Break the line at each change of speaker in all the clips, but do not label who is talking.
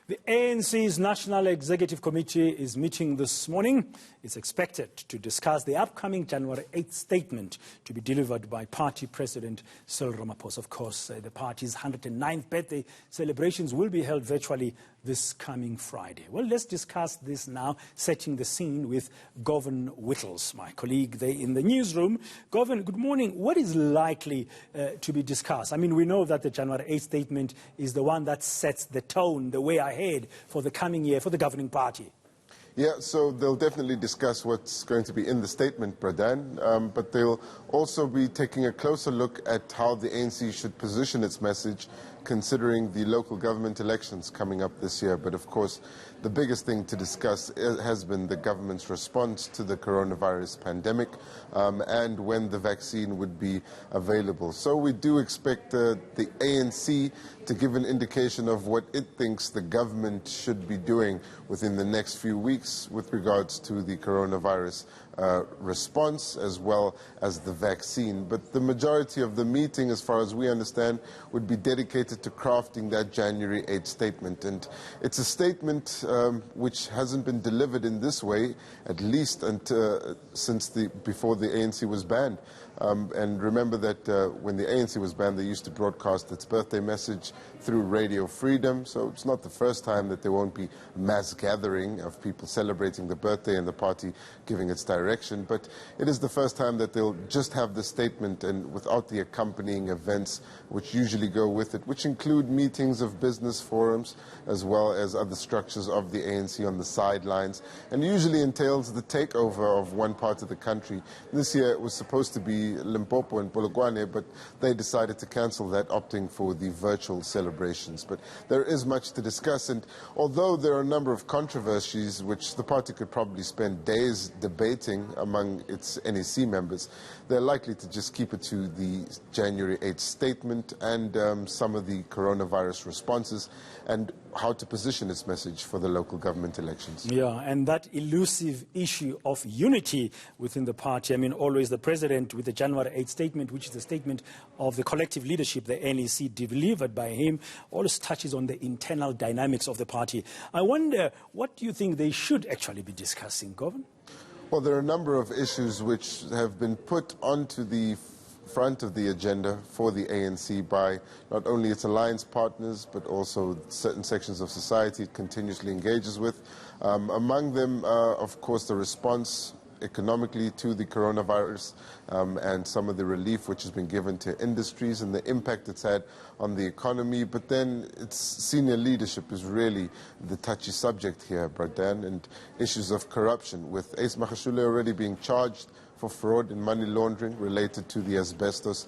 The ANC's National Executive Committee is meeting this morning. It's expected to discuss the upcoming January 8th statement to be delivered by party president Cyril Ramaphosa. Of course, the party's 109th birthday celebrations will be held virtually this coming Friday. Well, let's discuss this now, setting the scene with Govan Whittles, my colleague there in the newsroom. Govan, good morning. What is likely to be discussed? I mean, we know that the January 8th statement is the one that sets the tone, the way ahead for the coming year for the governing party.
Yeah, so they'll definitely discuss what's going to be in the statement, Pradhan, but they'll also be taking a closer look at how the ANC should position its message considering the local government elections coming up this year. But of course, the biggest thing to discuss has been the government's response to the coronavirus pandemic and when the vaccine would be available. So we do expect the ANC to give an indication of what it thinks the government should be doing within the next few weeks with regards to the coronavirus response as well as the vaccine. But the majority of the meeting, as far as we understand, would be dedicated to crafting that January 8th statement. And it's a statement which hasn't been delivered in this way, at least since before the ANC was banned. And remember that when the ANC was banned, they used to broadcast its birthday message through Radio Freedom. So it's not the first time that there won't be mass gathering of people celebrating the birthday and the party giving its direction. But it is the first time that they'll just have the statement and without the accompanying events which usually go with it, which include meetings of business forums as well as other structures of the ANC on the sidelines, and usually entails the takeover of one part of the country. This year it was supposed to be Limpopo and Polokwane, but they decided to cancel that, opting for the virtual celebrations. But there is much to discuss, and although there are a number of controversies which the party could probably spend days debating among its NEC members, they're likely to just keep it to the January 8th statement and some of the coronavirus responses and how to position its message for the local government elections.
Yeah, and that elusive issue of unity within the party. I mean, always the president with the January 8th statement, which is the statement of the collective leadership, the NEC, delivered by him, always touches on the internal dynamics of the party. I wonder, what do you think they should actually be discussing, Govan?
Well, there are a number of issues which have been put onto the front of the agenda for the ANC by not only its alliance partners but also certain sections of society it continuously engages with. Among them, of course, the response economically to the coronavirus and some of the relief which has been given to industries and the impact it's had on the economy. But then its senior leadership is really the touchy subject here, Bradan, and issues of corruption, with Ace Magashule already being charged for fraud and money laundering related to the asbestos,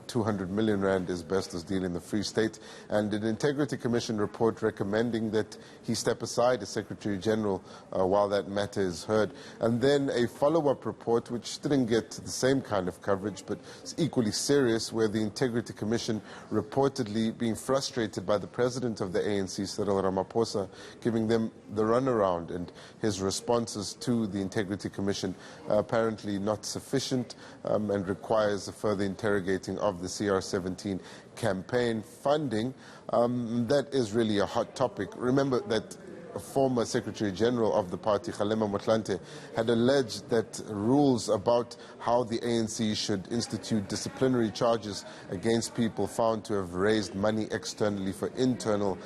200 million rand asbestos deal in the Free State, and an Integrity Commission report recommending that he step aside as Secretary General while that matter is heard. And then a follow-up report which didn't get the same kind of coverage but is equally serious, where the Integrity Commission reportedly being frustrated by the President of the ANC, Cyril Ramaphosa, giving them the runaround, and his responses to the Integrity Commission apparently not sufficient and requires a further interrogating of the CR17 campaign funding. That is really a hot topic. Remember that a former Secretary General of the party, Kgalema Motlanthe, had alleged that rules about how the ANC should institute disciplinary charges against people found to have raised money externally for internal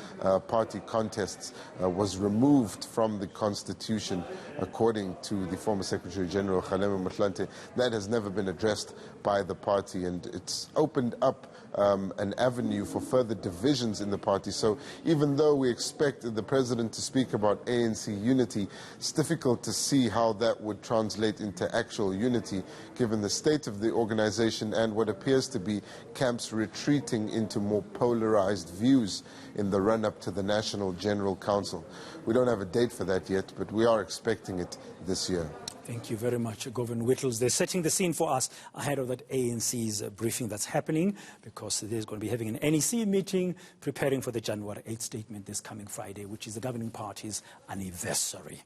party contests was removed from the Constitution, according to the former Secretary General, Kgalema Motlanthe. That has never been addressed by the party, and it's opened up an avenue for further divisions in the party. So even though we expect the President to speak about ANC unity, it's difficult to see how that would translate into actual unity, given the state of the organization and what appears to be camps retreating into more polarized views in the run-up to the National General Council. We don't have a date for that yet, but we are expecting it this year.
Thank you very much, Govan Whittles. They're setting the scene for us ahead of that ANC's briefing that's happening, because there's going to be having an NEC meeting preparing for the January 8th statement this coming Friday, which is the governing party's anniversary.